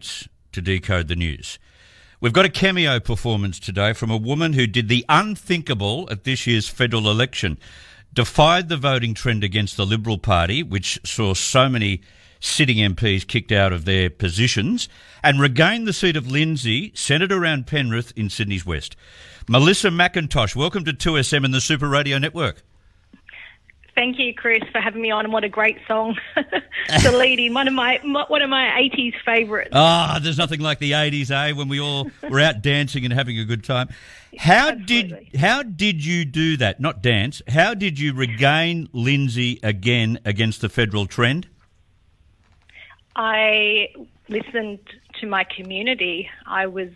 to decode the news. We've got a cameo performance today from a woman who did the unthinkable at this year's federal election, defied the voting trend against the Liberal Party, which saw so many sitting MPs kicked out of their positions, and regained the seat of Lindsay, Senator around Penrith in Sydney's West. Melissa McIntosh, welcome to 2SM and the Super Radio Network. Thank you, Chris, for having me on. And what a great song to lead in. One of my 80s favourites. There's nothing like the 80s, eh? When we all were out dancing and having a good time. How did you do that? Not dance. How did you regain Lindsay again against the federal trend? I listened to my community. I was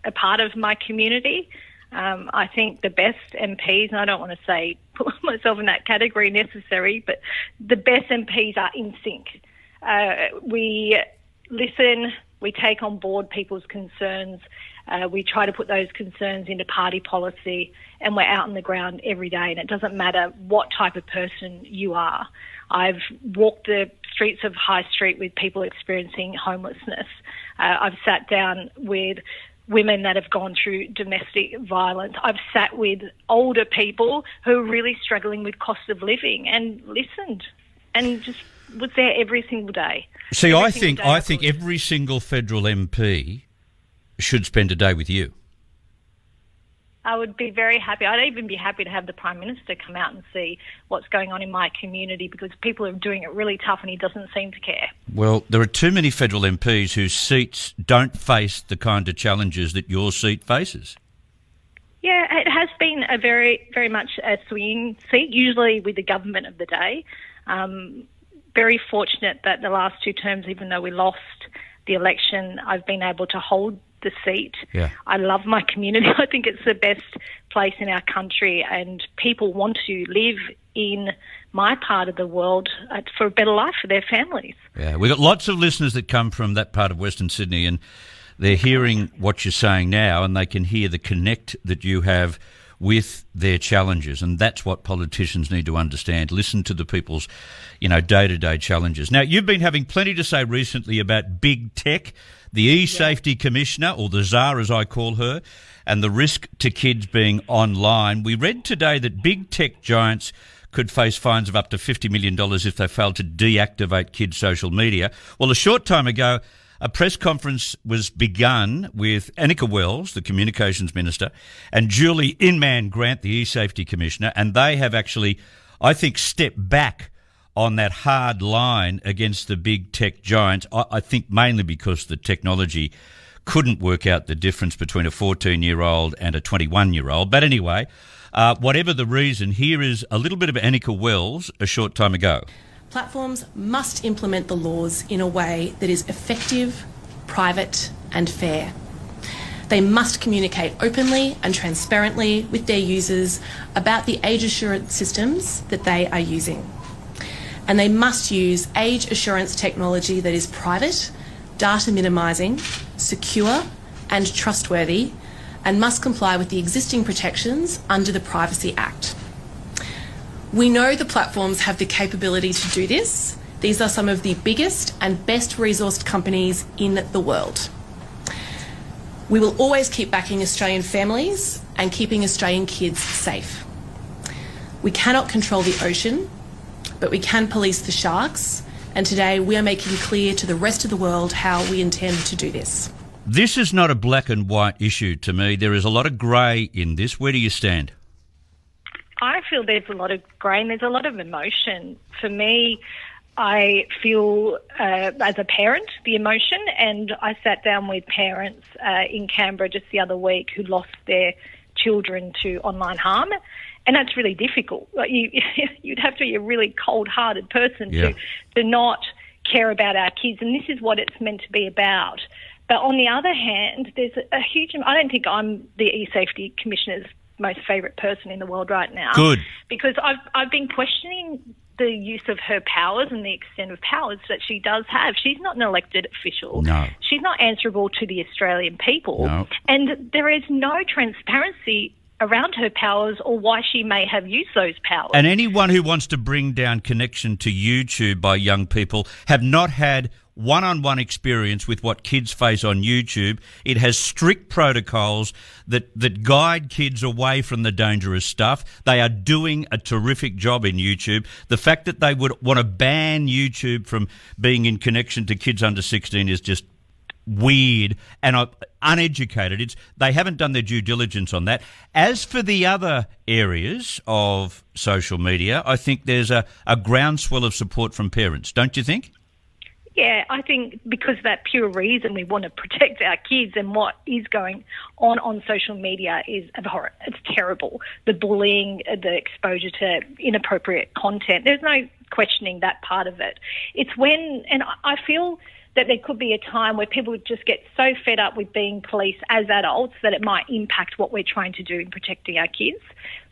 a part of my community. I think the best MPs, and I don't want to put myself in that category necessarily, but the best MPs are in sync. We listen, we take on board people's concerns, we try to put those concerns into party policy, and we're out on the ground every day, and it doesn't matter what type of person you are. I've walked the streets of High Street with people experiencing homelessness. I've sat down with women that have gone through domestic violence. I've sat with older people who are really struggling with cost of living and listened and just was there every single day. See, I think every single federal MP should spend a day with you. I would be very happy. I'd even be happy to have the Prime Minister come out and see what's going on in my community, because people are doing it really tough and he doesn't seem to care. Well, there are too many federal MPs whose seats don't face the kind of challenges that your seat faces. Yeah, it has been a very, very much a swinging seat, usually with the government of the day. Very fortunate that the last two terms, even though we lost the election, I've been able to hold the seat. Yeah. I love my community. I think it's the best place in our country, and people want to live in my part of the world for a better life for their families. Yeah, we've got lots of listeners that come from that part of Western Sydney, and they're hearing what you're saying now, and they can hear the connect that you have with their challenges, and that's what politicians need to understand. Listen to the people's, day-to-day challenges. Now, you've been having plenty to say recently about big tech, the e-safety commissioner, or the czar as I call her, and the risk to kids being online. We read today that big tech giants could face fines of up to $50 million if they fail to deactivate kids' social media. Well, a short time ago, a press conference was begun with Anika Wells, the Communications Minister, and Julie Inman-Grant, the e-safety commissioner, and they have actually, I think, stepped back on that hard line against the big tech giants, I think mainly because the technology couldn't work out the difference between a 14-year-old and a 21-year-old. But anyway, whatever the reason, here is a little bit of Anika Wells a short time ago. Platforms must implement the laws in a way that is effective, private and fair. They must communicate openly and transparently with their users about the age assurance systems that they are using. And they must use age assurance technology that is private, data minimising, secure and trustworthy, and must comply with the existing protections under the Privacy Act. We know the platforms have the capability to do this. These are some of the biggest and best resourced companies in the world. We will always keep backing Australian families and keeping Australian kids safe. We cannot control the ocean, but we can police the sharks, and today we are making clear to the rest of the world how we intend to do this. This is not a black and white issue to me. There is a lot of grey in this. Where do you stand? I feel there's a lot of grey and there's a lot of emotion. For me, I feel, as a parent, the emotion, and I sat down with parents in Canberra just the other week who lost their children to online harm, and that's really difficult. You'd have to be a really cold-hearted person to not care about our kids, and this is what it's meant to be about. But on the other hand, there's a huge... I don't think I'm the e-safety commissioner's most favourite person in the world right now. Good. Because I've been questioning the use of her powers and the extent of powers that she does have. She's not an elected official. No. She's not answerable to the Australian people. No. And there is no transparency around her powers or why she may have used those powers. And anyone who wants to bring down connection to YouTube by young people have not had one-on-one experience with what kids face on YouTube. It has strict protocols that guide kids away from the dangerous stuff. They are doing a terrific job in YouTube. The fact that they would want to ban YouTube from being in connection to kids under 16 is just weird and uneducated. They haven't done their due diligence on that. As for the other areas of social media, I think there's a groundswell of support from parents, don't you think? Yeah, I think because of that pure reason, we want to protect our kids, and what is going on social media is abhorrent. It's terrible. The bullying, the exposure to inappropriate content, there's no questioning that part of it. It's when, and I feel that there could be a time where people just get so fed up with being police as adults that it might impact what we're trying to do in protecting our kids.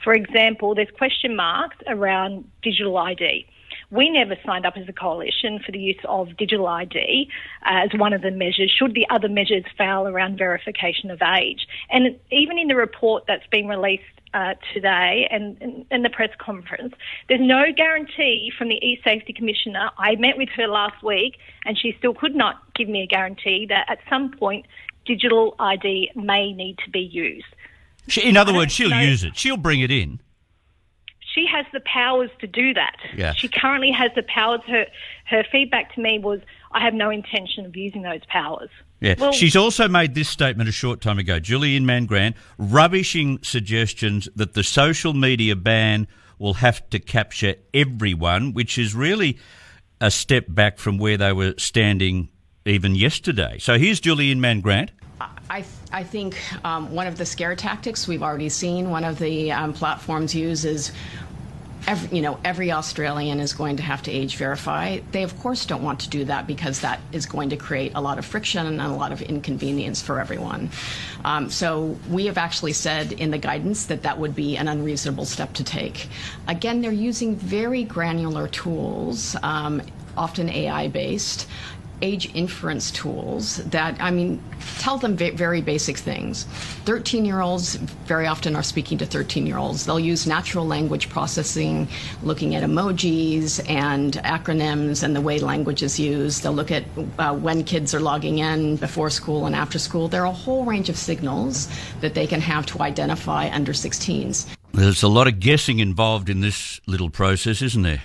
For example, there's question marks around digital ID. We never signed up as a coalition for the use of digital ID as one of the measures, should the other measures fail around verification of age. And even in the report that's been released today and in the press conference, there's no guarantee from the e-Safety Commissioner. I met with her last week and she still could not give me a guarantee that at some point digital ID may need to be used. In other words, she'll use it. She'll bring it in. She has the powers to do that. Yeah. She currently has the powers. Her feedback to me was, I have no intention of using those powers. Yeah. Well, she's also made this statement a short time ago, Julie Inman-Grant, rubbishing suggestions that the social media ban will have to capture everyone, which is really a step back from where they were standing even yesterday. So here's Julie Inman-Grant. I think one of the scare tactics we've already seen, one of the platforms use is every Australian is going to have to age verify. They, of course, don't want to do that because that is going to create a lot of friction and a lot of inconvenience for everyone. So we have actually said in the guidance that that would be an unreasonable step to take. Again, they're using very granular tools, often AI-based, age inference tools that, tell them very basic things. 13-year-olds very often are speaking to 13-year-olds. They'll use natural language processing, looking at emojis and acronyms and the way language is used. They'll look at when kids are logging in before school and after school. There are a whole range of signals that they can have to identify under 16s. There's a lot of guessing involved in this little process, isn't there?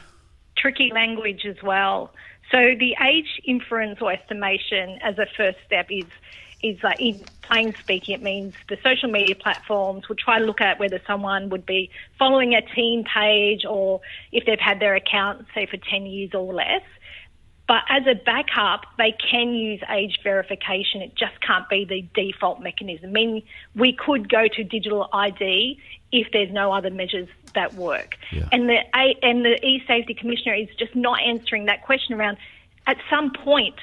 Tricky language as well. So the age inference or estimation as a first step is like, in plain speaking, it means the social media platforms will try to look at whether someone would be following a teen page or if they've had their account, say, for 10 years or less. But as a backup, they can use age verification. It just can't be the default mechanism. We could go to digital ID if there's no other measures that work. Yeah. And the e-Safety Commissioner is just not answering that question around, at some point,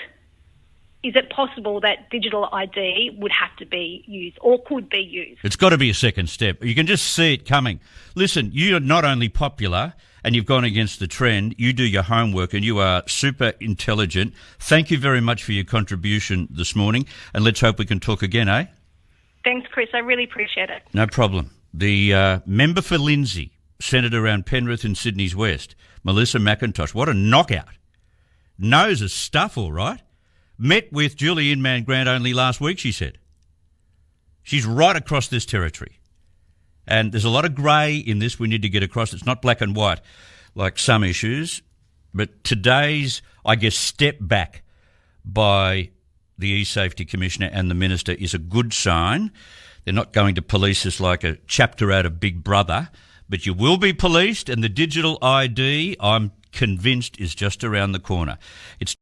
is it possible that digital ID would have to be used or could be used? It's got to be a second step. You can just see it coming. Listen, you're not only popular and you've gone against the trend, you do your homework and you are super intelligent. Thank you very much for your contribution this morning, and let's hope we can talk again, eh? Thanks, Chris. I really appreciate it. No problem. The member for Lindsay, Senator around Penrith and Sydney's West, Melissa McIntosh, what a knockout. Knows her stuff all right. Met with Julie Inman-Grant only last week, she said. She's right across this territory. And there's a lot of grey in this we need to get across. It's not black and white like some issues. But today's, I guess, step back by the e-Safety Commissioner and the Minister is a good sign. They're not going to police us like a chapter out of Big Brother, but you will be policed, and the digital ID, I'm convinced, is just around the corner. It's